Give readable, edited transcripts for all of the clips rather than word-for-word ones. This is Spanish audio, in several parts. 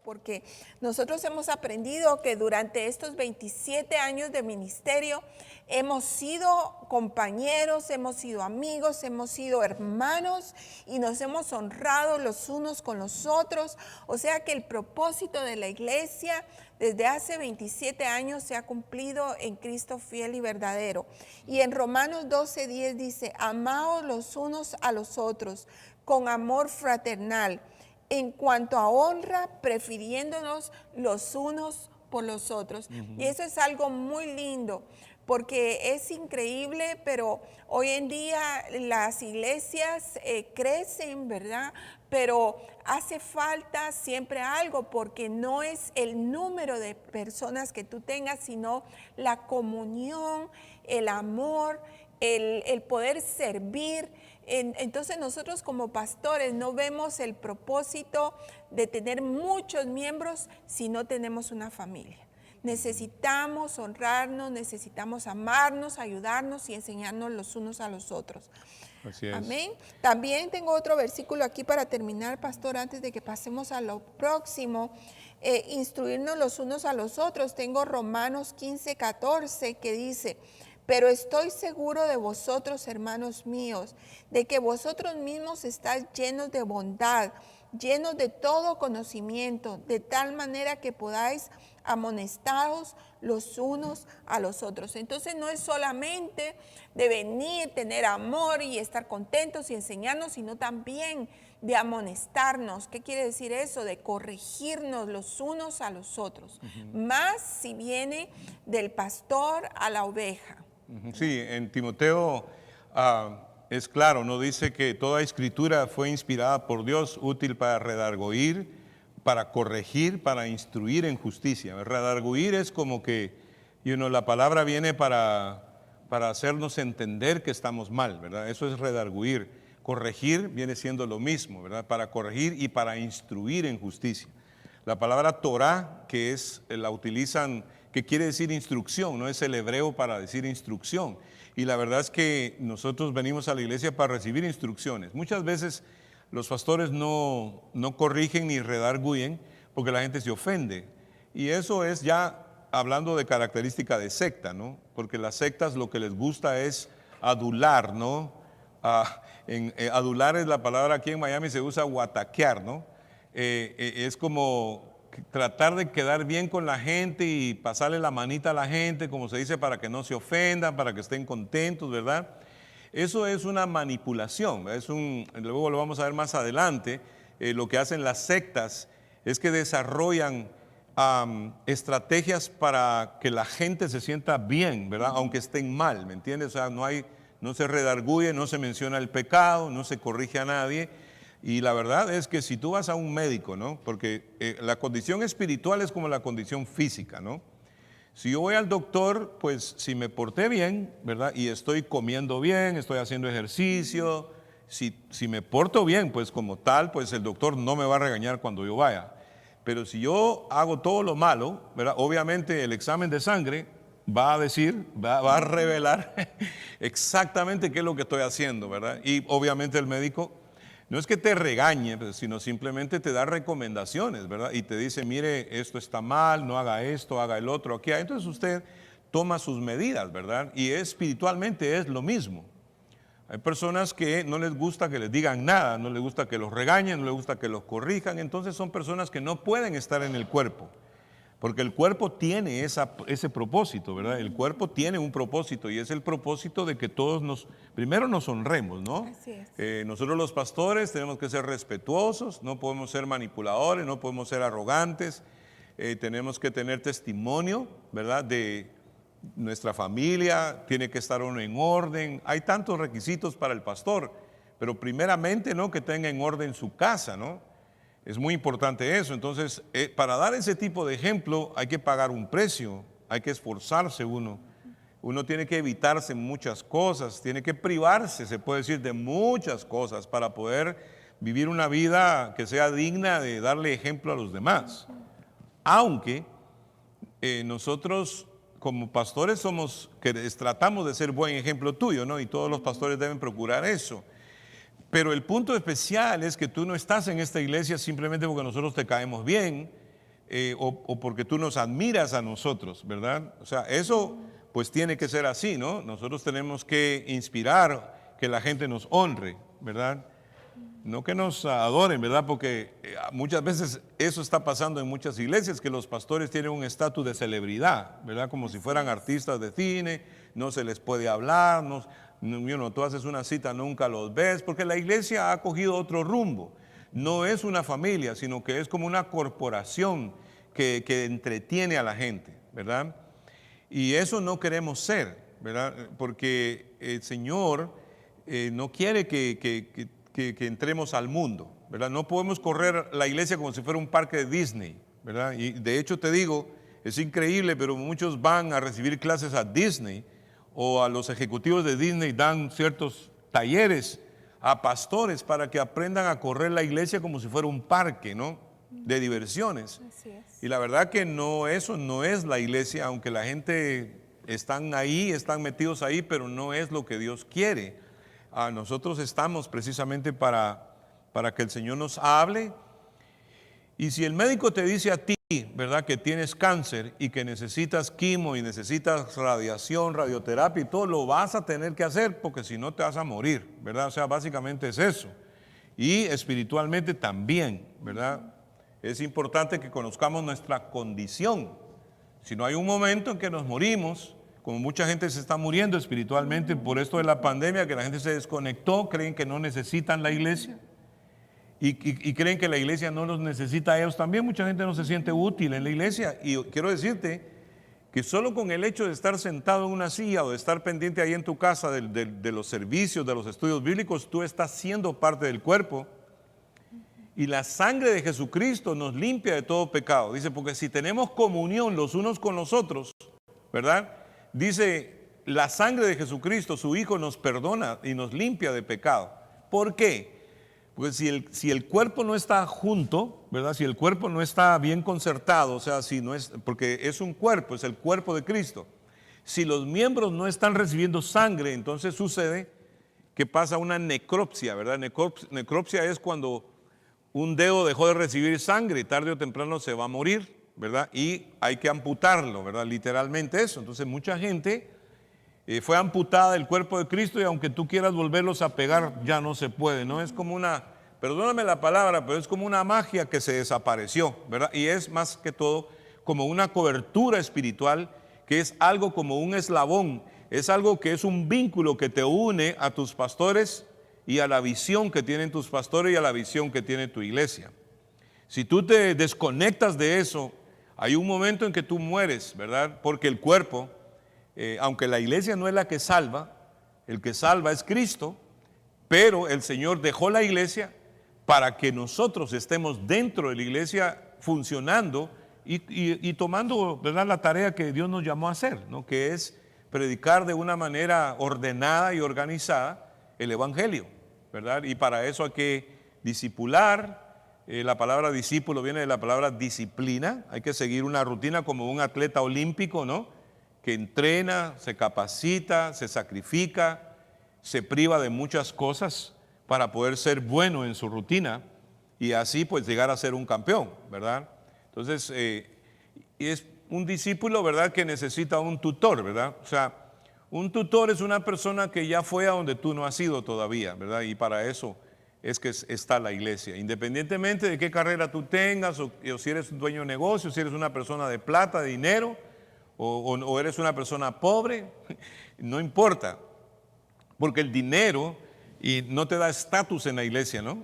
porque nosotros hemos aprendido que durante estos 27 años de ministerio hemos sido compañeros, hemos sido amigos, hemos sido hermanos y nos hemos honrado los unos con los otros. O sea que el propósito de la iglesia desde hace 27 años se ha cumplido en Cristo fiel y verdadero. Y en Romanos 12:10 dice: amaos los unos a los otros con amor fraternal, en cuanto a honra, prefiriéndonos los unos por los otros. Y eso es algo muy lindo, porque es increíble, pero hoy en día las iglesias crecen, ¿verdad? Pero hace falta siempre algo, porque no es el número de personas que tú tengas, sino la comunión, el amor, el poder servir. Entonces nosotros como pastores no vemos el propósito de tener muchos miembros si no tenemos una familia. Necesitamos honrarnos, necesitamos amarnos, ayudarnos y enseñarnos los unos a los otros. Así es. Amén. También tengo otro versículo aquí para terminar, pastor, antes de que pasemos a lo próximo. Instruirnos los unos a los otros. Tengo Romanos 15:14 que dice: pero estoy seguro de vosotros, hermanos míos, de que vosotros mismos estáis llenos de bondad, llenos de todo conocimiento, de tal manera que podáis amonestaros los unos a los otros. Entonces no es solamente de venir, tener amor y estar contentos y enseñarnos, sino también de amonestarnos. ¿Qué quiere decir eso? De corregirnos los unos a los otros. Más si viene del pastor a la oveja. Sí, en Timoteo es claro, ¿no? Dice que toda escritura fue inspirada por Dios, útil para redarguir, para corregir, para instruir en justicia. Redarguir es como que, la palabra viene para hacernos entender que estamos mal, ¿verdad? Eso es redarguir. Corregir viene siendo lo mismo, ¿verdad? Para corregir y para instruir en justicia. La palabra Torah, que la utilizan, que quiere decir instrucción, no es el hebreo para decir instrucción. Y la verdad es que nosotros venimos a la iglesia para recibir instrucciones. Muchas veces los pastores no corrigen ni redarguyen porque la gente se ofende. Y eso es ya hablando de característica de secta, ¿no? Porque las sectas lo que les gusta es adular, ¿no? Adular es la palabra, aquí en Miami se usa guataquear, ¿no? Es como tratar de quedar bien con la gente y pasarle la manita a la gente, como se dice, para que no se ofendan, para que estén contentos, ¿verdad? Eso es una manipulación, luego lo vamos a ver más adelante. Lo que hacen las sectas es que desarrollan estrategias para que la gente se sienta bien, ¿verdad? Aunque estén mal, ¿me entiendes? O sea, no se redarguye, no se menciona el pecado, no se corrige a nadie. Y la verdad es que si tú vas a un médico, ¿no? Porque la condición espiritual es como la condición física, ¿no? Si yo voy al doctor, pues si me porté bien, ¿verdad? Y estoy comiendo bien, estoy haciendo ejercicio, si me porto bien, pues como tal, pues el doctor no me va a regañar cuando yo vaya. Pero si yo hago todo lo malo, ¿verdad? Obviamente el examen de sangre va a decir, va a revelar exactamente qué es lo que estoy haciendo, ¿verdad? Y obviamente el médico no es que te regañe, sino simplemente te da recomendaciones, ¿verdad? Y te dice, mire, esto está mal, no haga esto, haga el otro, aquí. Entonces usted toma sus medidas, ¿verdad? Y espiritualmente es lo mismo. Hay personas que no les gusta que les digan nada, no les gusta que los regañen, no les gusta que los corrijan. Entonces son personas que no pueden estar en el cuerpo. Porque el cuerpo tiene ese propósito, ¿verdad? El cuerpo tiene un propósito y es el propósito de que todos primero nos honremos, ¿no? Así es. Nosotros los pastores tenemos que ser respetuosos, no podemos ser manipuladores, no podemos ser arrogantes, tenemos que tener testimonio, ¿verdad? De nuestra familia, tiene que estar uno en orden. Hay tantos requisitos para el pastor, pero primeramente, ¿no? Que tenga en orden su casa, ¿no? Es muy importante eso. Entonces, para dar ese tipo de ejemplo hay que pagar un precio, hay que esforzarse uno. Uno tiene que evitarse muchas cosas, tiene que privarse, se puede decir, de muchas cosas para poder vivir una vida que sea digna de darle ejemplo a los demás. Aunque nosotros como pastores tratamos de ser buen ejemplo tuyo, ¿no? Y todos los pastores deben procurar eso. Pero el punto especial es que tú no estás en esta iglesia simplemente porque nosotros te caemos bien, o porque tú nos admiras a nosotros, ¿verdad? O sea, eso pues tiene que ser así, ¿no? Nosotros tenemos que inspirar que la gente nos honre, ¿verdad? No que nos adoren, ¿verdad? Porque muchas veces eso está pasando en muchas iglesias, que los pastores tienen un estatus de celebridad, ¿verdad? Como si fueran artistas de cine, no se les puede hablar, tú haces una cita, nunca los ves, porque la iglesia ha cogido otro rumbo. No es una familia, sino que es como una corporación que entretiene a la gente, ¿verdad? Y eso no queremos ser, ¿verdad? Porque el Señor no quiere que entremos al mundo, ¿verdad? No podemos correr la iglesia como si fuera un parque de Disney, ¿verdad? Y de hecho te digo, es increíble, pero muchos van a recibir clases a Disney, o a los ejecutivos de Disney dan ciertos talleres a pastores para que aprendan a correr la iglesia como si fuera un parque, ¿no? De diversiones. Así es. Y la verdad que no, eso no es la iglesia, aunque la gente están ahí, están metidos ahí, pero no es lo que Dios quiere. Nosotros estamos precisamente para que el Señor nos hable. Y si el médico te dice a ti, ¿verdad?, que tienes cáncer y que necesitas quimo y necesitas radiación, radioterapia y todo, lo vas a tener que hacer porque si no te vas a morir, ¿verdad? O sea, básicamente es eso. Y espiritualmente también, ¿verdad? Es importante que conozcamos nuestra condición. Si no hay un momento en que nos morimos, como mucha gente se está muriendo espiritualmente por esto de la pandemia, que la gente se desconectó, creen que no necesitan la iglesia. Y creen que la iglesia no los necesita a ellos también. Mucha gente no se siente útil en la iglesia. Y quiero decirte que solo con el hecho de estar sentado en una silla o de estar pendiente ahí en tu casa de los servicios, de los estudios bíblicos, tú estás siendo parte del cuerpo. Y la sangre de Jesucristo nos limpia de todo pecado. Dice, porque si tenemos comunión los unos con los otros, ¿verdad? Dice, la sangre de Jesucristo, su Hijo, nos perdona y nos limpia de pecado. ¿Por qué? Porque si el cuerpo no está junto, ¿verdad? Si el cuerpo no está bien concertado, o sea, si no es, porque es un cuerpo, es el cuerpo de Cristo. Si los miembros no están recibiendo sangre, entonces sucede que pasa una necropsia, ¿verdad? Necropsia es cuando un dedo dejó de recibir sangre y tarde o temprano se va a morir, ¿verdad? Y hay que amputarlo, ¿verdad? Literalmente eso. Entonces mucha gente fue amputada del cuerpo de Cristo y aunque tú quieras volverlos a pegar, ya no se puede, ¿no? Es como una, perdóname la palabra, pero es como una magia que se desapareció, ¿verdad? Y es más que todo como una cobertura espiritual, que es algo como un eslabón, es algo que es un vínculo que te une a tus pastores y a la visión que tienen tus pastores y a la visión que tiene tu iglesia. Si tú te desconectas de eso, hay un momento en que tú mueres, ¿verdad? Porque el cuerpo, aunque la iglesia no es la que salva, el que salva es Cristo, pero el Señor dejó la iglesia para que nosotros estemos dentro de la iglesia funcionando y tomando, ¿verdad?, la tarea que Dios nos llamó a hacer, ¿no? Que es predicar de una manera ordenada y organizada el evangelio, ¿verdad? Y para eso hay que discipular. La palabra discípulo viene de la palabra disciplina. Hay que seguir una rutina como un atleta olímpico, ¿no? Que entrena, se capacita, se sacrifica, se priva de muchas cosas para poder ser bueno en su rutina y así pues llegar a ser un campeón, ¿verdad? Entonces, es un discípulo, ¿verdad?, que necesita un tutor, ¿verdad? O sea, un tutor es una persona que ya fue a donde tú no has ido todavía, ¿verdad? Y para eso es que está la iglesia. Independientemente de qué carrera tú tengas, o si eres un dueño de negocio, si eres una persona de plata, de dinero, o eres una persona pobre, no importa, porque el dinero no te da estatus en la iglesia, ¿no?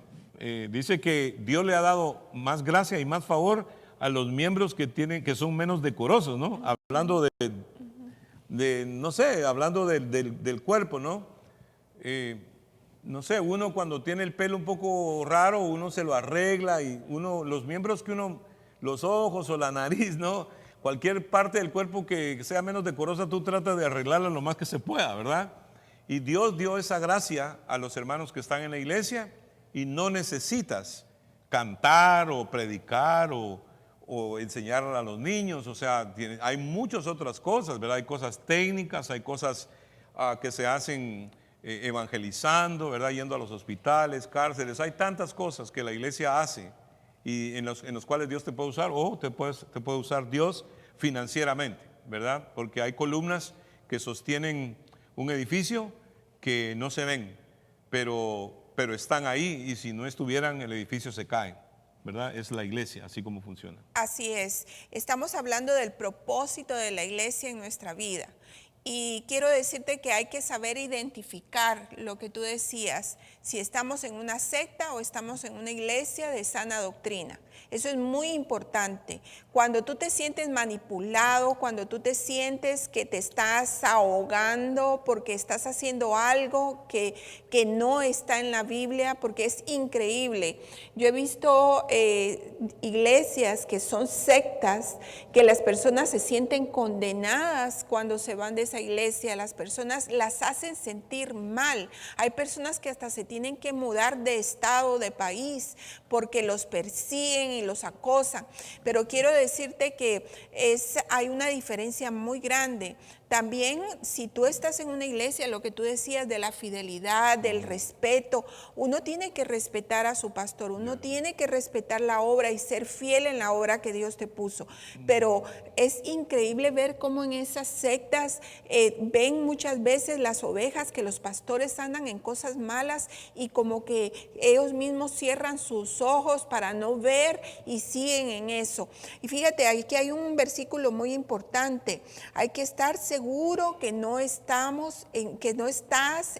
Dice que Dios le ha dado más gracia y más favor a los miembros que son menos decorosos, ¿no? Hablando no sé, hablando del cuerpo, ¿no? No sé, uno cuando tiene el pelo un poco raro, uno se lo arregla y los miembros los ojos o la nariz, ¿no? Cualquier parte del cuerpo que sea menos decorosa, tú tratas de arreglarla lo más que se pueda, ¿verdad? Y Dios dio esa gracia a los hermanos que están en la iglesia y no necesitas cantar o predicar o enseñar a los niños. O sea, hay muchas otras cosas, ¿verdad? Hay cosas técnicas, hay cosas que se hacen evangelizando, ¿verdad? Yendo a los hospitales, cárceles. Hay tantas cosas que la iglesia hace y en los cuales Dios te puede usar, o te puede usar Dios financieramente, ¿verdad? Porque hay columnas que sostienen un edificio que no se ven, pero están ahí, y si no estuvieran, el edificio se cae, ¿verdad? Es la iglesia, así como funciona. Así es. Estamos hablando del propósito de la iglesia en nuestra vida. Y quiero decirte que hay que saber identificar lo que tú decías, si estamos en una secta o estamos en una iglesia de sana doctrina. Eso es muy importante. Cuando tú te sientes manipulado, cuando tú te sientes que te estás ahogando porque estás haciendo algo que no está en la Biblia, porque es increíble. Yo he visto iglesias que son sectas, que las personas se sienten condenadas cuando se van de esa iglesia, las personas las hacen sentir mal. Hay personas que hasta se tienen que mudar de estado, de país, porque los persiguen y los acosan. Pero quiero decirte que hay una diferencia muy grande. También, si tú estás en una iglesia, lo que tú decías de la fidelidad, del respeto, uno tiene que respetar a su pastor, uno tiene que respetar la obra y ser fiel en la obra que Dios te puso. Pero es increíble ver cómo en esas sectas ven muchas veces las ovejas, que los pastores andan en cosas malas y como que ellos mismos cierran sus ojos para no ver y siguen en eso. Y fíjate, aquí hay un versículo muy importante. Hay que estar seguro que no estás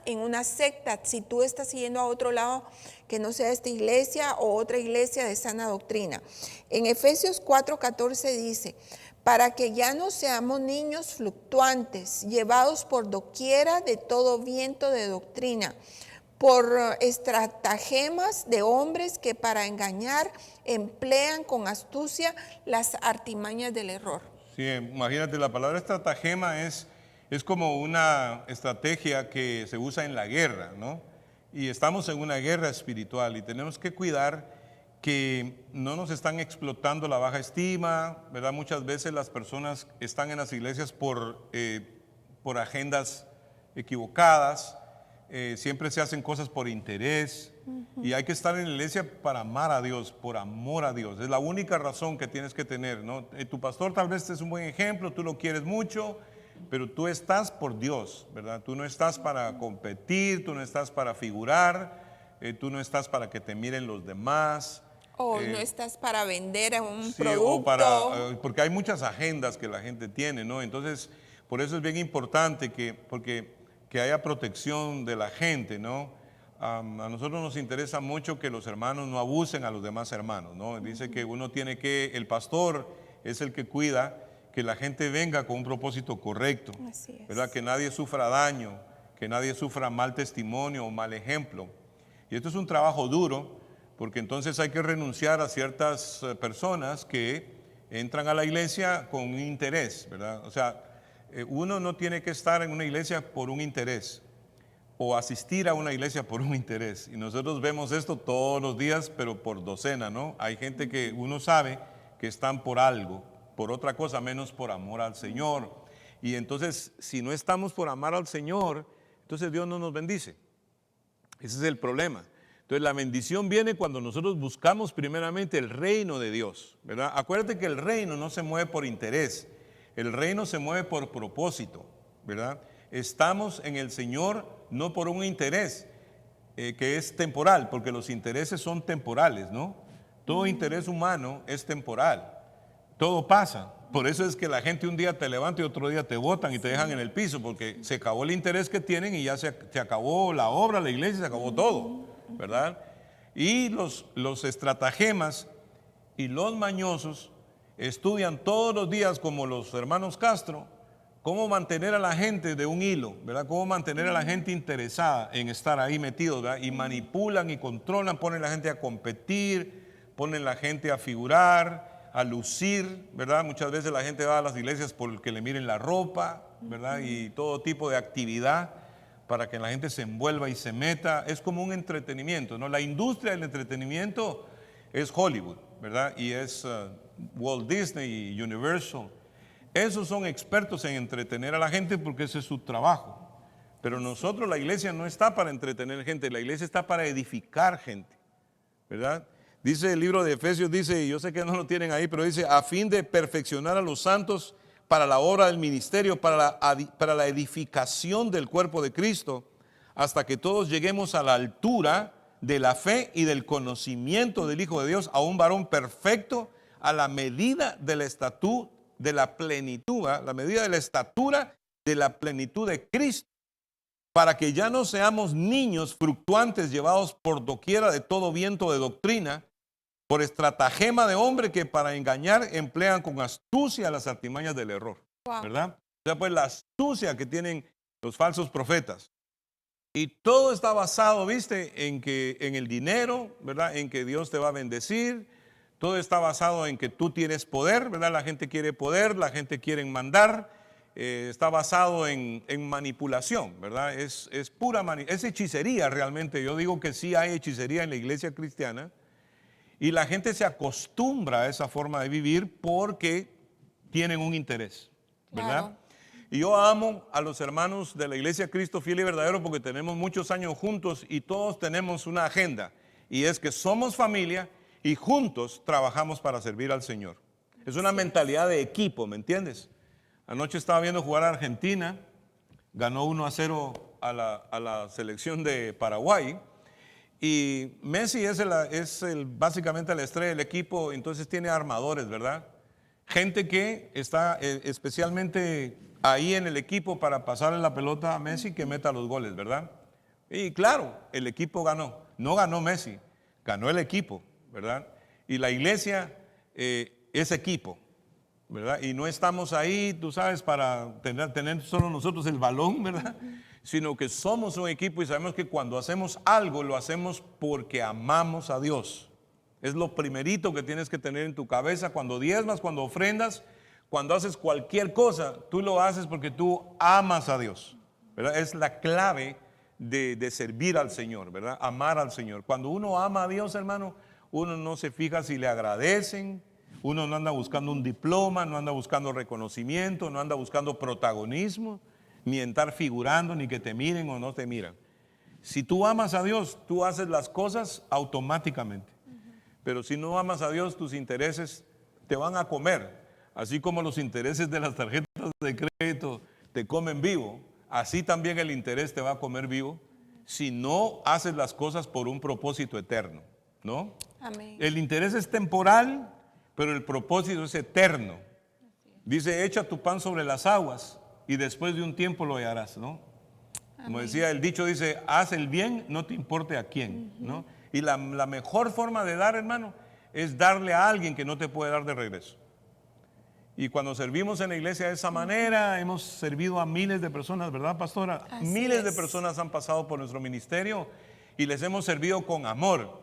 en una secta. Si tú estás siguiendo a otro lado que no sea esta iglesia o otra iglesia de sana doctrina. En Efesios 4:14 dice: para que ya no seamos niños fluctuantes, llevados por doquiera de todo viento de doctrina, por estratagemas de hombres que para engañar emplean con astucia las artimañas del error. Sí, imagínate, la palabra estratagema es como una estrategia que se usa en la guerra, ¿no? Y estamos en una guerra espiritual y tenemos que cuidar que no nos están explotando la baja estima, ¿verdad? Muchas veces las personas están en las iglesias por agendas equivocadas, siempre se hacen cosas por interés. Y hay que estar en la iglesia para amar a Dios, por amor a Dios. Es la única razón que tienes que tener, ¿no? Tu pastor tal vez es un buen ejemplo, tú lo quieres mucho, pero tú estás por Dios, ¿verdad? Tú no estás para competir, tú no estás para figurar, tú no estás para que te miren los demás. O no estás para vender un Sí, producto. porque hay muchas agendas que la gente tiene, ¿no? Entonces, por eso es bien importante que haya protección de la gente, ¿no? A nosotros nos interesa mucho que los hermanos no abusen a los demás hermanos, ¿no? Dice que el pastor es el que cuida que la gente venga con un propósito correcto, Así es. ¿verdad? Que nadie sufra daño, que nadie sufra mal testimonio o mal ejemplo. Y esto es un trabajo duro, porque entonces hay que renunciar a ciertas personas que entran a la iglesia con un interés, ¿verdad? O sea, uno no tiene que estar en una iglesia por un interés, o asistir a una iglesia por un interés. Y nosotros vemos esto todos los días, pero por docena, ¿no? Hay gente que uno sabe que están por algo, por otra cosa, menos por amor al Señor. Y entonces, si no estamos por amar al Señor, entonces Dios no nos bendice. Ese es el problema. Entonces, la bendición viene cuando nosotros buscamos primeramente el reino de Dios, ¿verdad? Acuérdate que el reino no se mueve por interés, el reino se mueve por propósito, ¿verdad? Estamos en el Señor no por un interés que es temporal, porque los intereses son temporales, ¿no? Todo interés humano es temporal, todo pasa. Por eso es que la gente un día te levanta y otro día te botan y te dejan en el piso, porque se acabó el interés que tienen y ya se acabó la obra, la iglesia, se acabó todo, ¿verdad? Y los estratagemas y los mañosos estudian todos los días, como los hermanos Castro, cómo mantener a la gente de un hilo, ¿verdad? Cómo mantener a la gente interesada en estar ahí metidos, ¿verdad? Y manipulan y controlan, ponen a la gente a competir, ponen a la gente a figurar, a lucir, ¿verdad? Muchas veces la gente va a las iglesias porque le miren la ropa, ¿verdad? Y todo tipo de actividad para que la gente se envuelva y se meta. Es como un entretenimiento, ¿no? La industria del entretenimiento es Hollywood, ¿verdad? Y es Walt Disney y Universal. Esos son expertos en entretener a la gente porque ese es su trabajo. Pero nosotros, la iglesia no está para entretener gente, la iglesia está para edificar gente, ¿verdad? Dice el libro de Efesios, dice, y yo sé que no lo tienen ahí, pero dice, a fin de perfeccionar a los santos para la obra del ministerio, para la edificación del cuerpo de Cristo, hasta que todos lleguemos a la altura de la fe y del conocimiento del Hijo de Dios, a un varón perfecto, a la medida de la estatura, de la plenitud, la medida de la estatura de la plenitud de Cristo, para que ya no seamos niños fluctuantes llevados por doquiera de todo viento de doctrina, por estratagema de hombre que para engañar emplean con astucia las artimañas del error. Wow. ¿Verdad? O sea, pues la astucia que tienen los falsos profetas. Y todo está basado, ¿viste? En el dinero, ¿verdad? En que Dios te va a bendecir. Todo está basado en que tú tienes poder, ¿verdad? La gente quiere poder, la gente quiere mandar. Está basado en manipulación, ¿verdad? Es pura es hechicería realmente. Yo digo que sí hay hechicería en la iglesia cristiana. Y la gente se acostumbra a esa forma de vivir porque tienen un interés, ¿verdad? Claro. Y yo amo a los hermanos de la Iglesia Cristo Fiel y Verdadero porque tenemos muchos años juntos y todos tenemos una agenda. Y es que somos familia y juntos trabajamos para servir al Señor. Es una mentalidad de equipo, ¿me entiendes? Anoche estaba viendo jugar a Argentina, ganó 1-0 a la selección de Paraguay. Y Messi es básicamente la estrella del equipo, entonces tiene armadores, ¿verdad? Gente que está especialmente ahí en el equipo para pasarle la pelota a Messi que meta los goles, ¿verdad? Y claro, el equipo ganó. No ganó Messi, ganó el equipo, ¿verdad? Y la iglesia es equipo, ¿verdad? Y no estamos ahí, tú sabes, para tener solo nosotros el balón, ¿verdad? Sino que somos un equipo y sabemos que cuando hacemos algo, lo hacemos porque amamos a Dios. Es lo primerito que tienes que tener en tu cabeza cuando diezmas, cuando ofrendas, cuando haces cualquier cosa, tú lo haces porque tú amas a Dios, ¿verdad? Es la clave de servir al Señor, ¿verdad? Amar al Señor. Cuando uno ama a Dios, hermano, uno no se fija si le agradecen, uno no anda buscando un diploma, no anda buscando reconocimiento, no anda buscando protagonismo, ni estar figurando, ni que te miren o no te miran. Si tú amas a Dios, tú haces las cosas automáticamente. Pero si no amas a Dios, tus intereses te van a comer. Así como los intereses de las tarjetas de crédito te comen vivo, así también el interés te va a comer vivo si no haces las cosas por un propósito eterno, ¿no? Amén. El interés es temporal, pero el propósito es eterno. Dice, echa tu pan sobre las aguas y después de un tiempo lo hallarás, ¿no? Como decía el dicho, dice, haz el bien, no te importe a quién, ¿no? Y la mejor forma de dar, hermano, es darle a alguien que no te puede dar de regreso. Y cuando servimos en la iglesia de esa manera, hemos servido a miles de personas, ¿verdad, pastora? Así Miles de es. personas han pasado por nuestro ministerio y les hemos servido con amor.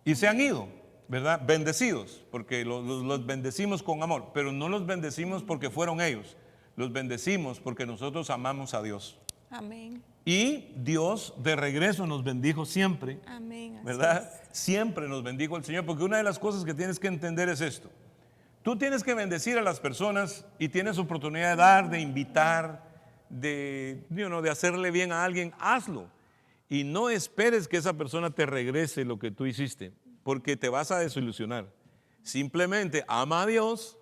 Y se han ido, ¿verdad? Bendecidos, porque los bendecimos con amor, pero no los bendecimos porque fueron ellos. Los bendecimos porque nosotros amamos a Dios. Amén. Y Dios de regreso nos bendijo siempre, Amén. Así ¿verdad? es. Siempre nos bendijo el Señor, porque una de las cosas que tienes que entender es esto. Tú tienes que bendecir a las personas y tienes oportunidad de dar, de invitar, de hacerle bien a alguien, hazlo. Y no esperes que esa persona te regrese lo que tú hiciste, porque te vas a desilusionar. Simplemente ama a Dios,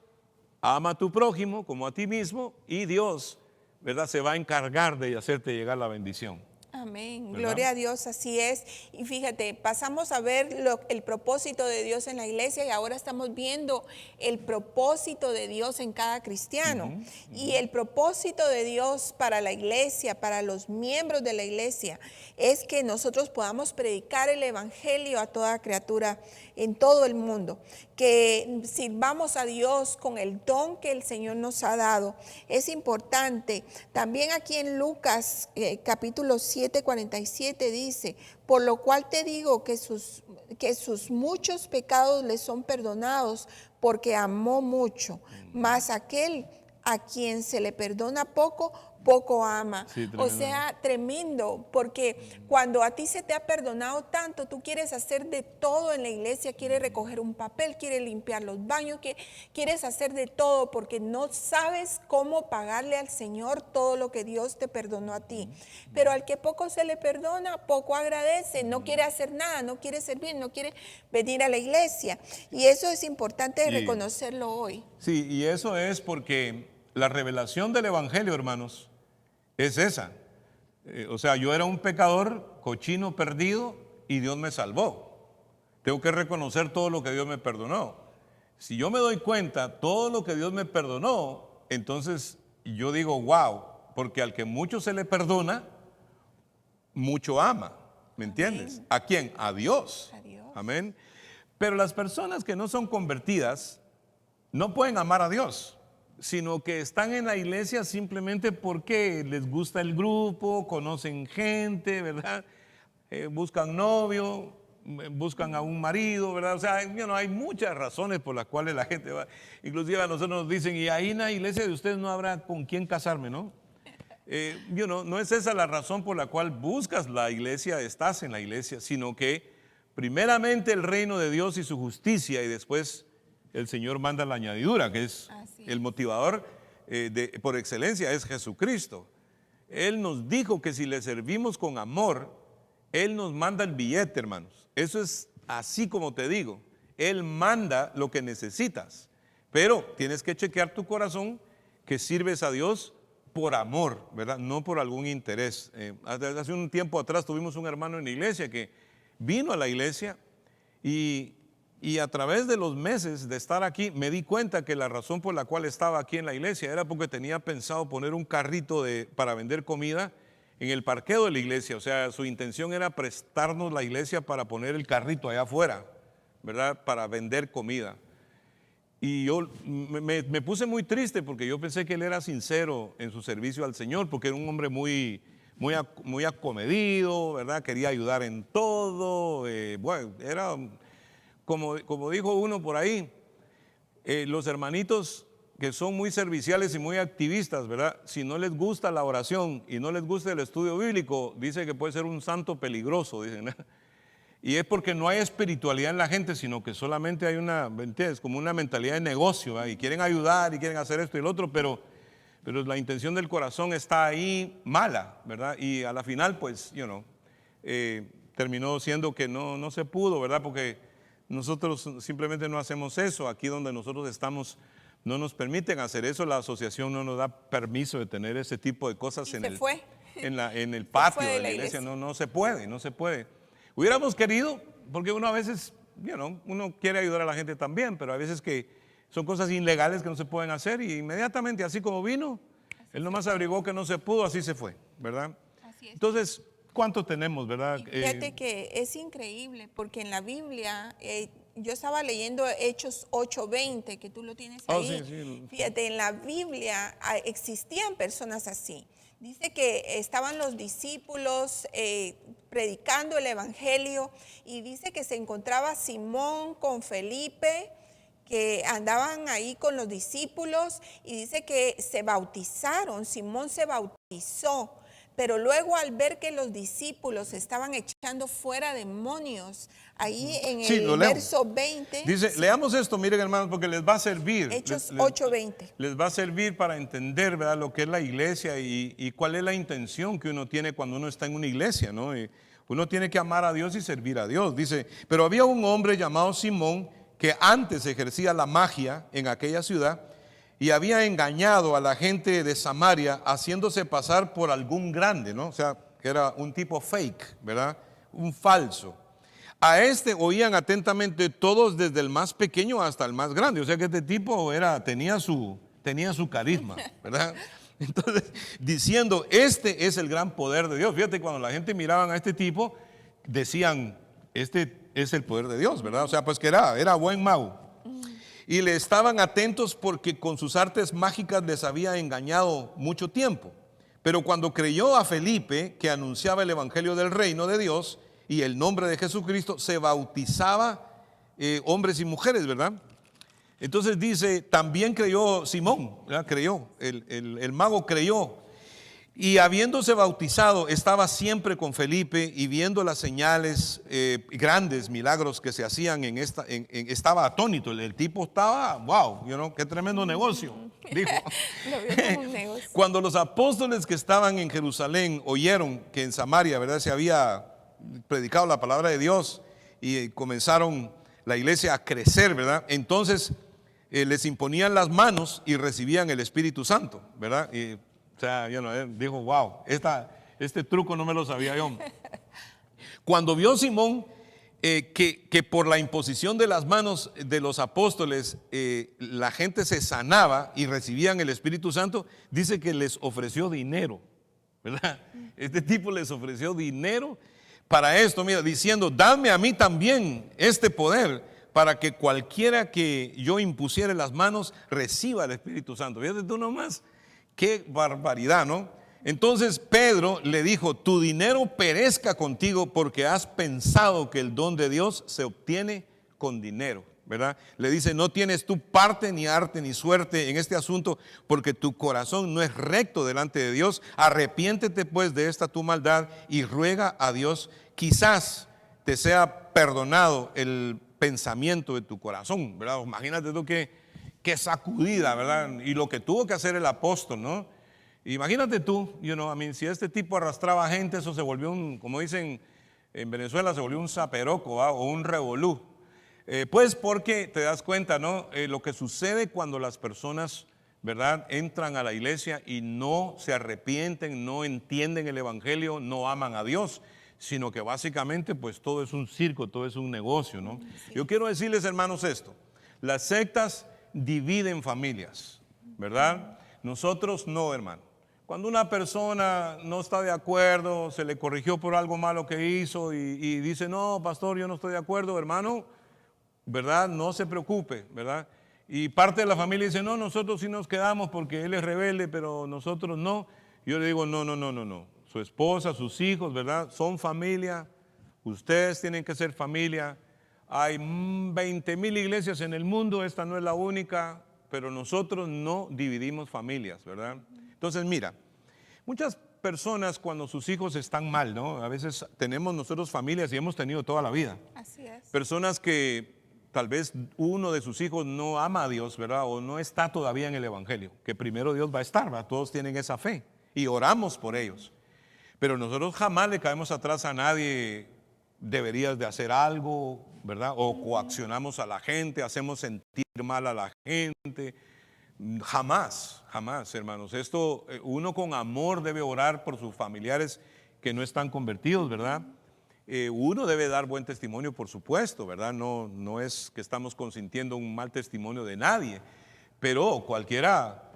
ama a tu prójimo como a ti mismo y Dios, ¿verdad?, se va a encargar de hacerte llegar la bendición. Amén. ¿Verdad? Gloria a Dios, así es. Y fíjate, pasamos a ver el propósito de Dios en la iglesia y ahora estamos viendo el propósito de Dios en cada cristiano. Y el propósito de Dios para la iglesia, para los miembros de la iglesia, es que nosotros podamos predicar el evangelio a toda criatura en todo el mundo. Que sirvamos a Dios con el don que el Señor nos ha dado. Es importante. También aquí en Lucas capítulo 7:47 dice, por lo cual te digo que sus muchos pecados le son perdonados porque amó mucho, mas aquel a quien se le perdona poco, poco ama. Sí, O tremendo. sea, tremendo, porque cuando a ti se te ha perdonado tanto, tú quieres hacer de todo en la iglesia, quieres recoger un papel, quieres limpiar los baños, quieres hacer de todo porque no sabes cómo pagarle al Señor todo lo que Dios te perdonó a ti. Pero al que poco se le perdona, poco agradece, no quiere hacer nada, no quiere servir, no quiere venir a la iglesia. Y eso es importante Sí. reconocerlo hoy. Sí, y eso es porque la revelación del Evangelio, hermanos, es esa. O sea, yo era un pecador, cochino, perdido, y Dios me salvó. Tengo que reconocer todo lo que Dios me perdonó. Si yo me doy cuenta todo lo que Dios me perdonó, entonces yo digo, wow, porque al que mucho se le perdona, mucho ama. ¿Me entiendes? Amén. ¿A quién? A Dios. A Dios. Amén. Pero las personas que no son convertidas no pueden amar a Dios, sino que están en la iglesia simplemente porque les gusta el grupo, conocen gente, ¿verdad? Buscan novio, buscan a un marido, ¿verdad? O sea, hay muchas razones por las cuales la gente va. Inclusive a nosotros nos dicen, y ahí en la iglesia de ustedes no habrá con quién casarme, ¿no? No es esa la razón por la cual buscas la iglesia, estás en la iglesia, sino que primeramente el reino de Dios y su justicia, y después el Señor manda la añadidura, que es Así el motivador por excelencia, es Jesucristo. Él nos dijo que si le servimos con amor, Él nos manda el billete, hermanos. Eso es así como te digo. Él manda lo que necesitas, pero tienes que chequear tu corazón que sirves a Dios por amor, ¿verdad? No por algún interés. Hace un tiempo atrás tuvimos un hermano en la iglesia que vino a la iglesia y a través de los meses de estar aquí me di cuenta que la razón por la cual estaba aquí en la iglesia era porque tenía pensado poner un carrito para vender comida en el parqueo de la iglesia. O sea, su intención era prestarnos la iglesia para poner el carrito allá afuera, ¿verdad? Para vender comida. Y yo me puse muy triste porque yo pensé que él era sincero en su servicio al Señor, porque era un hombre muy acomedido, ¿verdad? Quería ayudar en todo. Bueno, era, como dijo uno por ahí, los hermanitos que son muy serviciales y muy activistas, ¿verdad? Si no les gusta la oración y no les gusta el estudio bíblico, dice que puede ser un santo peligroso, dicen, ¿no? Y es porque no hay espiritualidad en la gente, sino que solamente hay ¿entiendes? Como una mentalidad de negocio, ¿verdad? Y quieren ayudar y quieren hacer esto y el otro, pero la intención del corazón está ahí mala, ¿verdad? Y a la final, pues, terminó siendo que no se pudo, ¿verdad? Porque nosotros simplemente no hacemos eso. Aquí donde nosotros estamos no nos permiten hacer eso. La asociación no nos da permiso de tener ese tipo de cosas Y en se el, fue. en el patio fue de de la la iglesia. iglesia. No se puede, no se puede. Hubiéramos querido, porque uno a veces, uno quiere ayudar a la gente también, pero a veces que son cosas ilegales que no se pueden hacer y inmediatamente, así como vino, él nomás averiguó que no se pudo, así se fue, ¿verdad? Así es. Entonces, ¿cuánto tenemos, verdad? Y fíjate que es increíble porque en la Biblia, yo estaba leyendo Hechos 8:20, que tú lo tienes ahí. Sí. Fíjate, en la Biblia existían personas así. Dice que estaban los discípulos predicando el evangelio y dice que se encontraba Simón con Felipe, que andaban ahí con los discípulos, y dice que se bautizaron. Simón se bautizó. Pero luego al ver que los discípulos estaban echando fuera demonios, ahí en Sí, el lo leo. verso 20, Dice, leamos esto, miren hermanos, porque les va a servir. Hechos Les- 8:20. Les va a servir para entender, ¿verdad?, lo que es la iglesia y cuál es la intención que uno tiene cuando uno está en una iglesia, ¿no? Y uno tiene que amar a Dios y servir a Dios. Dice, pero había un hombre llamado Simón que antes ejercía la magia en aquella ciudad y había engañado a la gente de Samaria haciéndose pasar por algún grande, ¿no? O sea, que era un tipo fake, ¿verdad? Un falso. A este oían atentamente todos, desde el más pequeño hasta el más grande. O sea que este tipo tenía su carisma, ¿verdad? Entonces, diciendo, este es el gran poder de Dios. Fíjate, cuando la gente miraban a este tipo, decían, este es el poder de Dios, ¿verdad? O sea, pues que era buen mago. Y le estaban atentos porque con sus artes mágicas les había engañado mucho tiempo. Pero cuando creyó a Felipe, que anunciaba el evangelio del reino de Dios y el nombre de Jesucristo, se bautizaba hombres y mujeres, ¿verdad? Entonces dice, también creyó Simón, ¿verdad? Creyó, el mago creyó. Y habiéndose bautizado, estaba siempre con Felipe y viendo las señales, grandes milagros que se hacían estaba atónito. El tipo estaba, wow, qué tremendo negocio, dijo. Lo vio como un negocio. Cuando los apóstoles que estaban en Jerusalén oyeron que en Samaria, ¿verdad?, se había predicado la palabra de Dios y comenzaron la iglesia a crecer, ¿verdad? Entonces les imponían las manos y recibían el Espíritu Santo, ¿verdad? O sea, dijo, wow, este truco no me lo sabía yo. Cuando vio Simón que por la imposición de las manos de los apóstoles la gente se sanaba y recibían el Espíritu Santo, dice que les ofreció dinero, ¿verdad? Este tipo les ofreció dinero para esto, mira, diciendo, dadme a mí también este poder para que cualquiera que yo impusiere las manos reciba el Espíritu Santo. Fíjate tú nomás. Qué barbaridad, ¿no? Entonces Pedro le dijo, tu dinero perezca contigo porque has pensado que el don de Dios se obtiene con dinero, ¿verdad? Le dice, no tienes tú parte, ni arte, ni suerte en este asunto porque tu corazón no es recto delante de Dios. Arrepiéntete pues de esta tu maldad y ruega a Dios, quizás te sea perdonado el pensamiento de tu corazón, ¿verdad? Imagínate tú qué sacudida, ¿verdad? Y lo que tuvo que hacer el apóstol, ¿no? Imagínate tú, si este tipo arrastraba gente, eso se volvió como dicen en Venezuela, se volvió un zaperoco, ¿va? O un revolú. Pues porque te das cuenta, ¿no? Lo que sucede cuando las personas, ¿verdad?, entran a la iglesia y no se arrepienten, no entienden el evangelio, no aman a Dios, sino que básicamente pues todo es un circo, todo es un negocio, ¿no? Sí. Yo quiero decirles, hermanos, esto: las sectas dividen familias, ¿verdad? Nosotros no, hermano. Cuando una persona no está de acuerdo, se le corrigió por algo malo que hizo y dice, no, pastor, yo no estoy de acuerdo, hermano, ¿verdad? No se preocupe, ¿verdad? Y parte de la familia dice, no, nosotros sí nos quedamos porque él es rebelde, pero nosotros no. Yo le digo, no. Su esposa, sus hijos, ¿verdad? Son familia, ustedes tienen que ser familia. Hay 20,000 iglesias en el mundo, esta no es la única, pero nosotros no dividimos familias, ¿verdad? Entonces, mira, muchas personas cuando sus hijos están mal, ¿no? A veces tenemos nosotros familias y hemos tenido toda la vida. Así es. Personas que tal vez uno de sus hijos no ama a Dios, ¿verdad? O no está todavía en el evangelio, que primero Dios va a estar, ¿verdad? Todos tienen esa fe y oramos por ellos. Pero nosotros jamás le caemos atrás a nadie, deberías de hacer algo, ¿verdad? O coaccionamos a la gente, hacemos sentir mal a la gente. Jamás, hermanos. Esto, uno con amor debe orar por sus familiares que no están convertidos, ¿verdad? Uno debe dar buen testimonio, por supuesto, ¿verdad? No es que estamos consintiendo un mal testimonio de nadie, pero cualquiera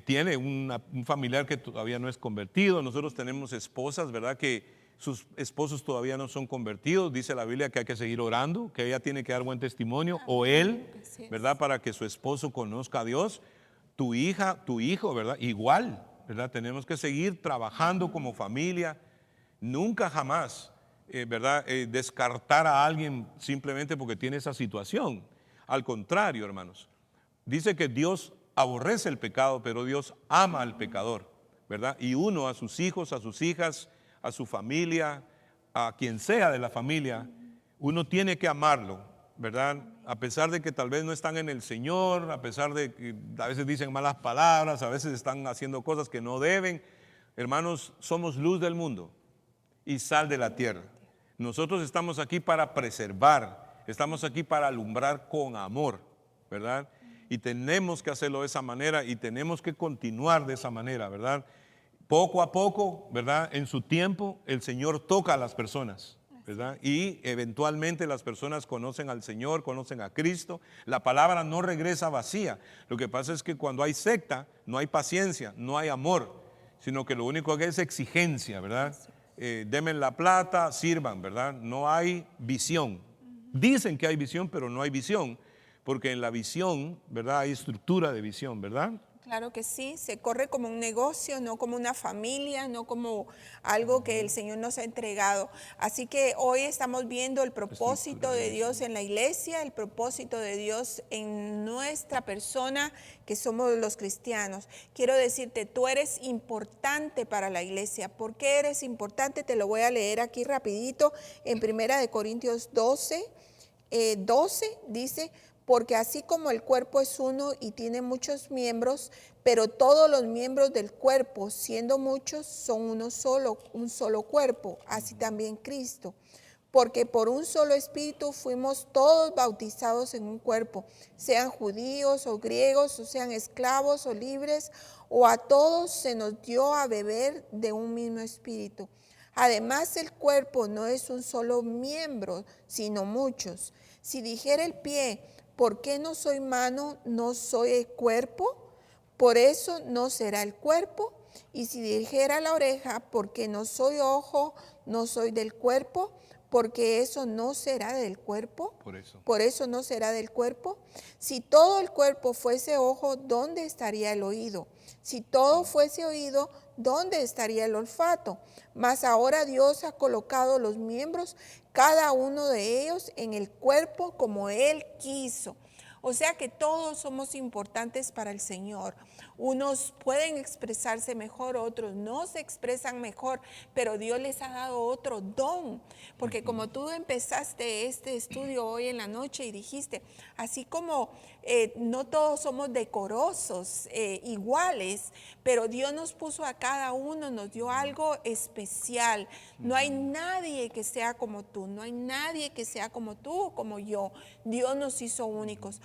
tiene un familiar que todavía no es convertido. Nosotros tenemos esposas, ¿verdad?, que sus esposos todavía no son convertidos. Dice la Biblia que hay que seguir orando, que ella tiene que dar buen testimonio, o él, ¿verdad?, para que su esposo conozca a Dios. Tu hija, tu hijo, ¿verdad?, igual, ¿verdad? Tenemos que seguir trabajando como familia. Nunca jamás, ¿verdad?, descartar a alguien simplemente porque tiene esa situación. Al contrario, hermanos, dice que Dios aborrece el pecado, pero Dios ama al pecador, ¿verdad? Y uno a sus hijos, a sus hijas, a su familia, a quien sea de la familia, uno tiene que amarlo, ¿verdad? A pesar de que tal vez no están en el Señor, a pesar de que a veces dicen malas palabras, a veces están haciendo cosas que no deben. Hermanos, somos luz del mundo y sal de la tierra. Nosotros estamos aquí para preservar, estamos aquí para alumbrar con amor, ¿verdad? Y tenemos que hacerlo de esa manera y tenemos que continuar de esa manera, ¿verdad? Poco a poco, ¿verdad? En su tiempo, el Señor toca a las personas, ¿verdad? Y eventualmente las personas conocen al Señor, conocen a Cristo. La palabra no regresa vacía. Lo que pasa es que cuando hay secta, no hay paciencia, no hay amor, sino que lo único que es exigencia, ¿verdad? Denme la plata, sirvan, ¿verdad? No hay visión. Dicen que hay visión, pero no hay visión, porque en la visión, ¿verdad?, hay estructura de visión, ¿verdad? Claro que sí, se corre como un negocio, no como una familia, no como algo que el Señor nos ha entregado. Así que hoy estamos viendo el propósito de Dios en la iglesia, el propósito de Dios en nuestra persona, que somos los cristianos. Quiero decirte, tú eres importante para la iglesia. ¿Por qué eres importante? Te lo voy a leer aquí rapidito en 1 Corintios 12 dice, porque así como el cuerpo es uno y tiene muchos miembros, pero todos los miembros del cuerpo, siendo muchos, son uno solo, un solo cuerpo, así también Cristo. Porque por un solo espíritu fuimos todos bautizados en un cuerpo, sean judíos o griegos, o sean esclavos o libres, o a todos se nos dio a beber de un mismo espíritu. Además, el cuerpo no es un solo miembro, sino muchos. Si dijera el pie, ¿por qué no soy mano, no soy el cuerpo? Por eso no será el cuerpo. Y si dijera la oreja, ¿por qué no soy ojo, no soy del cuerpo? Porque eso no será del cuerpo. Por eso no será del cuerpo. Si todo el cuerpo fuese ojo, ¿dónde estaría el oído? Si todo fuese oído, ¿dónde estaría el olfato? Mas ahora Dios ha colocado los miembros, cada uno de ellos, en el cuerpo como Él quiso. O sea que todos somos importantes para el Señor. Unos pueden expresarse mejor, otros no se expresan mejor, pero Dios les ha dado otro don. Porque como tú empezaste este estudio hoy en la noche y dijiste, así como no todos somos decorosos, iguales, pero Dios nos puso a cada uno, nos dio algo especial. No hay nadie que sea como tú, no hay nadie que sea como tú o como yo. Dios nos hizo únicos.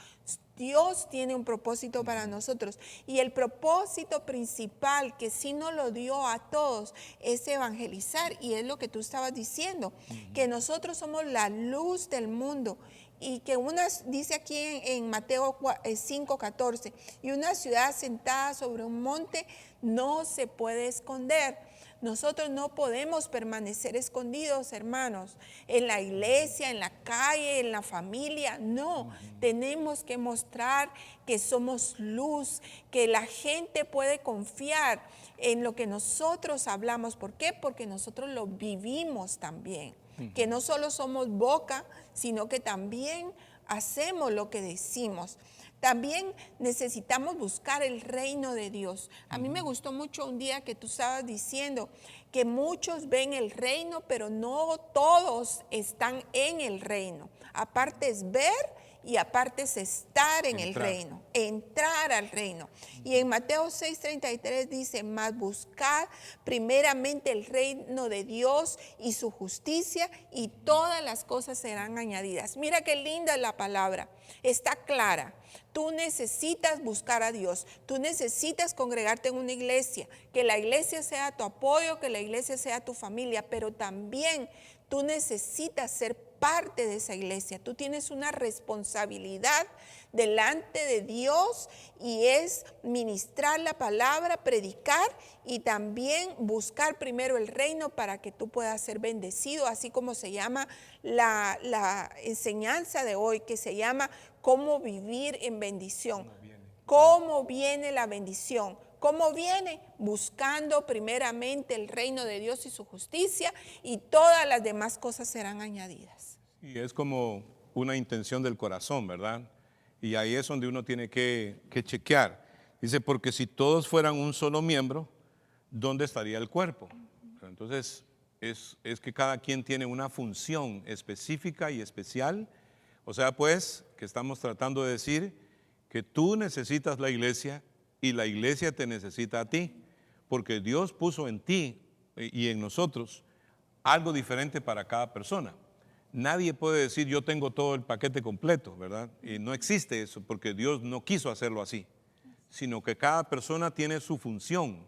Dios tiene un propósito para nosotros y el propósito principal que sí nos lo dio a todos es evangelizar, y es lo que tú estabas diciendo, que nosotros somos la luz del mundo. Y que dice aquí en Mateo 5:14, y una ciudad sentada sobre un monte no se puede esconder. Nosotros no podemos permanecer escondidos, hermanos, en la iglesia, en la calle, en la familia. No, tenemos que mostrar que somos luz, que la gente puede confiar en lo que nosotros hablamos. ¿Por qué? Porque nosotros lo vivimos también. Que no solo somos boca, sino que también hacemos lo que decimos. También necesitamos buscar el reino de Dios. A mí me gustó mucho un día que tú estabas diciendo que muchos ven el reino, pero no todos están en el reino. Aparte es ver y aparte es estar en el reino, entrar al reino. Y en Mateo 6:33 dice, mas buscad primeramente el reino de Dios y su justicia, y todas las cosas serán añadidas. Mira qué linda es la palabra, está clara. Tú necesitas buscar a Dios, tú necesitas congregarte en una iglesia, que la iglesia sea tu apoyo, que la iglesia sea tu familia, pero también tú necesitas ser parte de esa iglesia. Tú tienes una responsabilidad delante de Dios, y es ministrar la palabra, predicar y también buscar primero el reino para que tú puedas ser bendecido, así como se llama la enseñanza de hoy, que se llama cómo vivir en bendición. ¿Cómo viene la bendición? ¿Cómo viene? Buscando primeramente el reino de Dios y su justicia, y todas las demás cosas serán añadidas. Y es como una intención del corazón, ¿verdad? Y ahí es donde uno tiene que chequear. Dice, porque si todos fueran un solo miembro, ¿dónde estaría el cuerpo? Entonces, es que cada quien tiene una función específica y especial. O sea, pues, que estamos tratando de decir que tú necesitas la iglesia y la iglesia te necesita a ti, porque Dios puso en ti y en nosotros algo diferente para cada persona. Nadie puede decir yo tengo todo el paquete completo, ¿verdad? Y no existe eso, porque Dios no quiso hacerlo así, sino que cada persona tiene su función,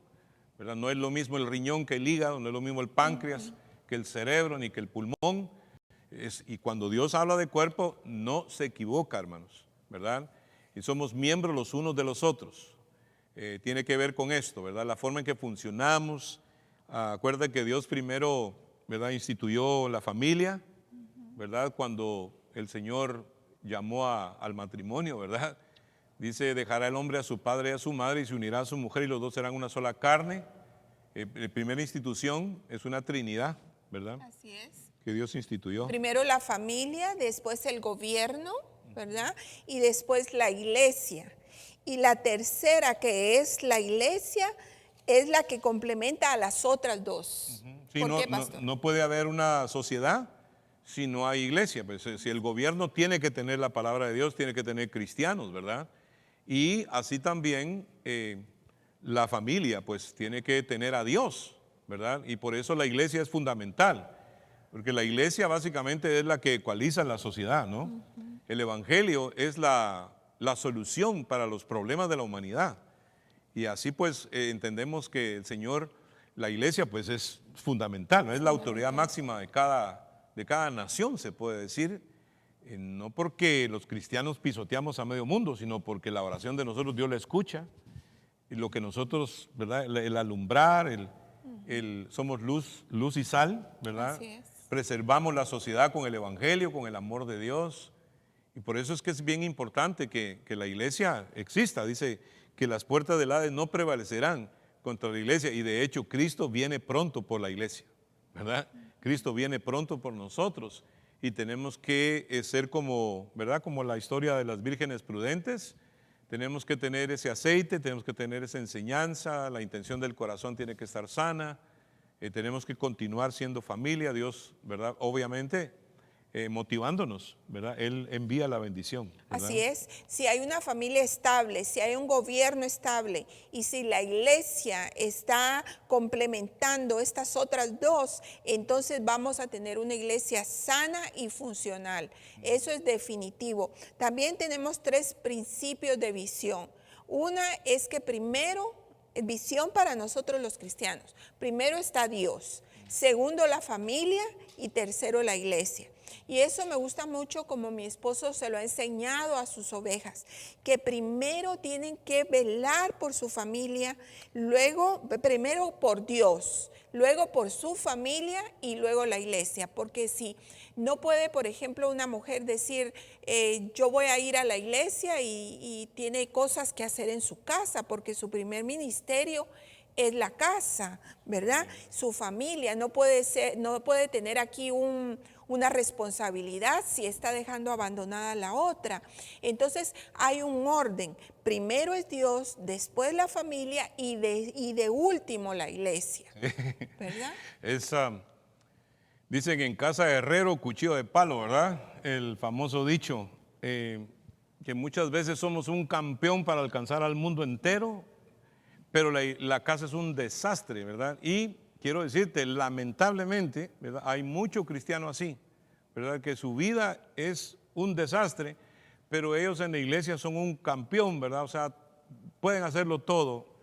¿verdad? No es lo mismo el riñón que el hígado, no es lo mismo el páncreas que el cerebro, ni que el pulmón. Y cuando Dios habla de cuerpo, no se equivoca, hermanos, ¿verdad? Y somos miembros los unos de los otros. Tiene que ver con esto, ¿verdad? La forma en que funcionamos. Acuerda que Dios primero, ¿verdad?, instituyó la familia, ¿verdad? Cuando el Señor llamó al matrimonio, ¿verdad? Dice, dejará el hombre a su padre y a su madre y se unirá a su mujer y los dos serán una sola carne. La primera institución es una trinidad, ¿verdad? Así es. Que Dios instituyó. Primero la familia, después el gobierno, ¿verdad? Y después la iglesia. Y la tercera, que es la iglesia, es la que complementa a las otras dos. Sí, ¿Por no, qué, pastor? no puede haber una sociedad si no hay iglesia. Pues, si el gobierno tiene que tener la palabra de Dios, tiene que tener cristianos, ¿verdad? Y así también la familia, pues tiene que tener a Dios, ¿verdad? Y por eso la iglesia es fundamental, porque la iglesia básicamente es la que ecualiza la sociedad, ¿no? El evangelio es la solución para los problemas de la humanidad. Y así pues entendemos que el Señor, la iglesia pues es fundamental, ¿no? Es la autoridad máxima de cada nación, se puede decir. No porque los cristianos pisoteamos a medio mundo, sino porque la oración de nosotros Dios la escucha. Y lo que nosotros, ¿verdad? El alumbrar, somos luz y sal, ¿verdad? Así es. Preservamos la sociedad con el evangelio, con el amor de Dios. Y por eso es que es bien importante que la iglesia exista. Dice que las puertas del Hades no prevalecerán contra la iglesia. Y de hecho Cristo viene pronto por la iglesia, ¿verdad? Cristo viene pronto por nosotros. Y tenemos que ser como, ¿verdad? Como la historia de las vírgenes prudentes. Tenemos que tener ese aceite, tenemos que tener esa enseñanza, la intención del corazón tiene que estar sana. Tenemos que continuar siendo familia, Dios, ¿verdad? Obviamente motivándonos, ¿verdad? Él envía la bendición, ¿verdad? Así es, si hay una familia estable, si hay un gobierno estable y si la iglesia está complementando estas otras dos, entonces vamos a tener una iglesia sana y funcional. Eso es definitivo. También tenemos 3 principios de visión. Una es que primero, visión para nosotros los cristianos, primero está Dios, segundo la familia y tercero la iglesia. Y eso me gusta mucho como mi esposo se lo ha enseñado a sus ovejas, que primero tienen que velar por su familia, luego primero por Dios, luego por su familia y luego la iglesia. Porque si no puede, por ejemplo, una mujer decir, yo voy a ir a la iglesia y tiene cosas que hacer en su casa, porque su primer ministerio es la casa, ¿verdad? Su familia no puede tener aquí una responsabilidad si está dejando abandonada la otra. Entonces hay un orden. Primero es Dios, después la familia y de último la iglesia, ¿verdad? Dicen en casa de herrero, cuchillo de palo, ¿verdad? El famoso dicho, que muchas veces somos un campeón para alcanzar al mundo entero, pero la casa es un desastre, ¿verdad? Y quiero decirte, lamentablemente, ¿verdad? Hay muchos cristianos así, ¿verdad? Que su vida es un desastre, pero ellos en la iglesia son un campeón, ¿verdad? O sea, pueden hacerlo todo.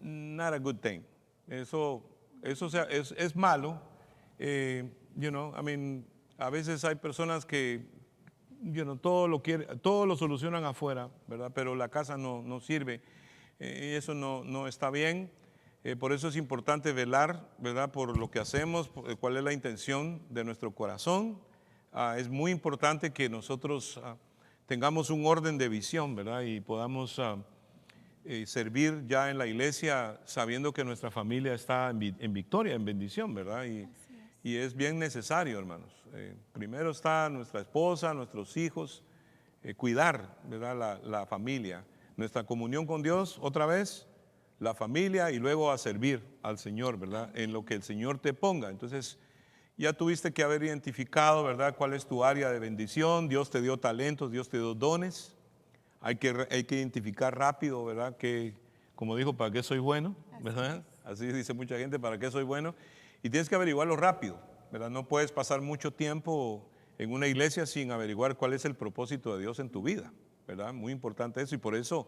Not a good thing. Eso es malo. A veces hay personas que, todo lo solucionan afuera, ¿verdad? Pero la casa no sirve. Y eso no está bien. Por eso es importante velar, ¿verdad? Por lo que hacemos, cuál es la intención de nuestro corazón. Es muy importante que nosotros tengamos un orden de visión, ¿verdad? Y podamos servir ya en la iglesia sabiendo que nuestra familia está en victoria, en bendición, ¿verdad? Y es bien necesario, hermanos. Primero está nuestra esposa, nuestros hijos, cuidar, ¿verdad? La familia. Nuestra comunión con Dios, otra vez, la familia y luego a servir al Señor, ¿verdad? En lo que el Señor te ponga. Entonces, ya tuviste que haber identificado, ¿verdad? Cuál es tu área de bendición. Dios te dio talentos, Dios te dio dones. Hay que identificar rápido, ¿verdad? Que, como dijo, ¿para qué soy bueno? ¿Verdad? Así dice mucha gente, ¿para qué soy bueno? Y tienes que averiguarlo rápido, ¿verdad? No puedes pasar mucho tiempo en una iglesia sin averiguar cuál es el propósito de Dios en tu vida, ¿verdad? Muy importante eso y por eso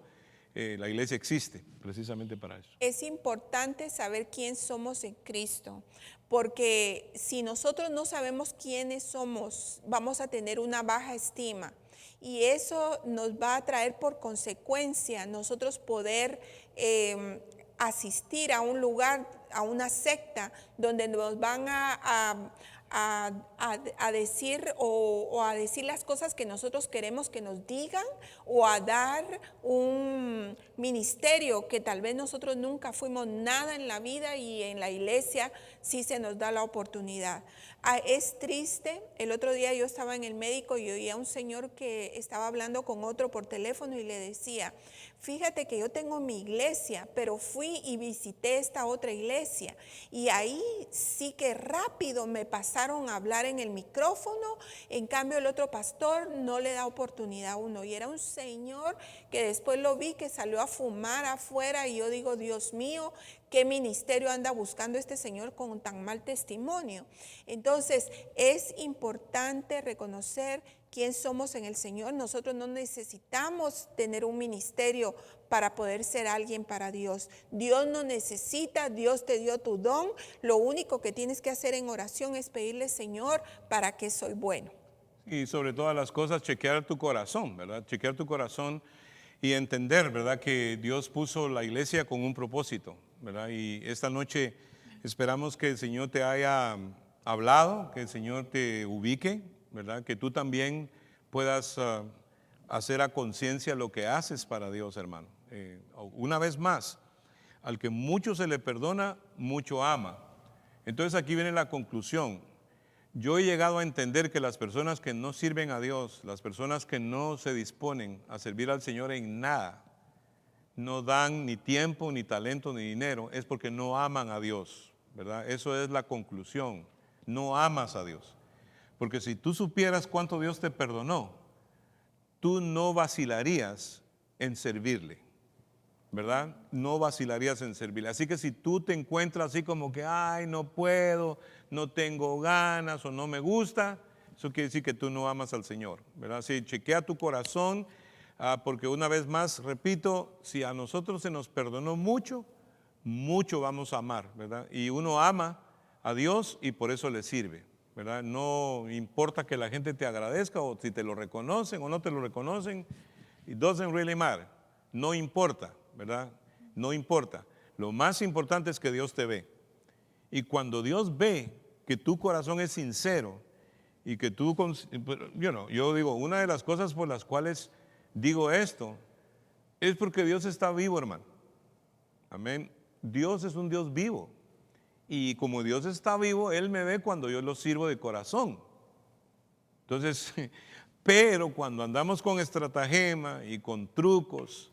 la iglesia existe, precisamente para eso. Es importante saber quién somos en Cristo, porque si nosotros no sabemos quiénes somos, vamos a tener una baja estima. Y eso nos va a traer por consecuencia nosotros poder asistir a un lugar, a una secta, donde nos van a a decir o a decir las cosas que nosotros queremos que nos digan, o a dar un ministerio que tal vez nosotros nunca fuimos nada en la vida, y en la iglesia sí se nos da la oportunidad. Es triste. El otro día yo estaba en el médico y oía a un señor que estaba hablando con otro por teléfono y le decía: fíjate que yo tengo mi iglesia, pero fui y visité esta otra iglesia, y ahí sí que rápido me pasaron a hablar en el micrófono. En cambio, el otro pastor no le da oportunidad a uno. Y era un señor que después lo vi que salió a fumar afuera, y yo digo: Dios mío, ¿qué ministerio anda buscando este señor con tan mal testimonio? Entonces, es importante reconocer quién somos en el Señor. Nosotros no necesitamos tener un ministerio para poder ser alguien para Dios. Dios no necesita, Dios te dio tu don. Lo único que tienes que hacer en oración es pedirle: Señor, ¿para qué soy bueno? Y sobre todas las cosas, chequear tu corazón, ¿verdad? Chequear tu corazón y entender, ¿verdad?, que Dios puso la iglesia con un propósito, ¿verdad? Y esta noche esperamos que el Señor te haya hablado, que el Señor te ubique, ¿verdad? Que tú también puedas hacer a conciencia lo que haces para Dios, hermano. Una vez más, al que mucho se le perdona, mucho ama. Entonces aquí viene la conclusión. Yo he llegado a entender que las personas que no sirven a Dios, las personas que no se disponen a servir al Señor en nada, no dan ni tiempo, ni talento, ni dinero, es porque no aman a Dios, ¿verdad? Eso es la conclusión. No amas a Dios. Porque si tú supieras cuánto Dios te perdonó, tú no vacilarías en servirle, ¿verdad? No vacilarías en servirle. Así que si tú te encuentras así como que, ay, no puedo, no tengo ganas o no me gusta, eso quiere decir que tú no amas al Señor, ¿verdad? Así, chequea tu corazón, porque una vez más, repito, si a nosotros se nos perdonó mucho, mucho vamos a amar, ¿verdad? Y uno ama a Dios y por eso le sirve, ¿verdad? No importa que la gente te agradezca o si te lo reconocen o no te lo reconocen, it doesn't really matter, no importa, ¿verdad? No importa. Lo más importante es que Dios te ve. Y cuando Dios ve que tu corazón es sincero y que tú, yo digo, una de las cosas por las cuales digo esto es porque Dios está vivo, hermano. Amén. Dios es un Dios vivo. Y como Dios está vivo, Él me ve cuando yo lo sirvo de corazón. Entonces, pero cuando andamos con estratagema y con trucos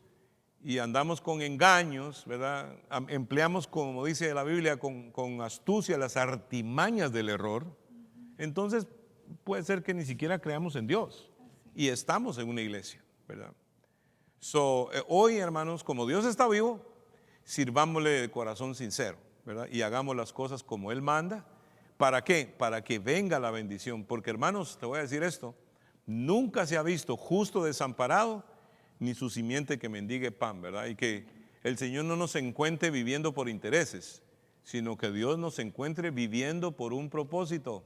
y andamos con engaños, ¿verdad? Empleamos, como dice la Biblia, con astucia las artimañas del error. Entonces puede ser que ni siquiera creamos en Dios y estamos en una iglesia, ¿verdad? Hoy, hermanos, como Dios está vivo, sirvámosle de corazón sincero, ¿verdad? Y hagamos las cosas como Él manda. ¿Para qué? Para que venga la bendición. Porque, hermanos, te voy a decir esto, nunca se ha visto justo desamparado, ni su simiente que mendigue pan, ¿verdad? Y que el Señor no nos encuentre viviendo por intereses, sino que Dios nos encuentre viviendo por un propósito.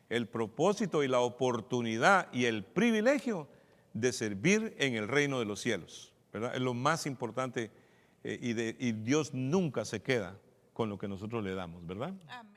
El propósito y la oportunidad y el privilegio de servir en el reino de los cielos, ¿verdad? Es lo más importante, y Dios nunca se queda con lo que nosotros le damos, ¿verdad? Amén.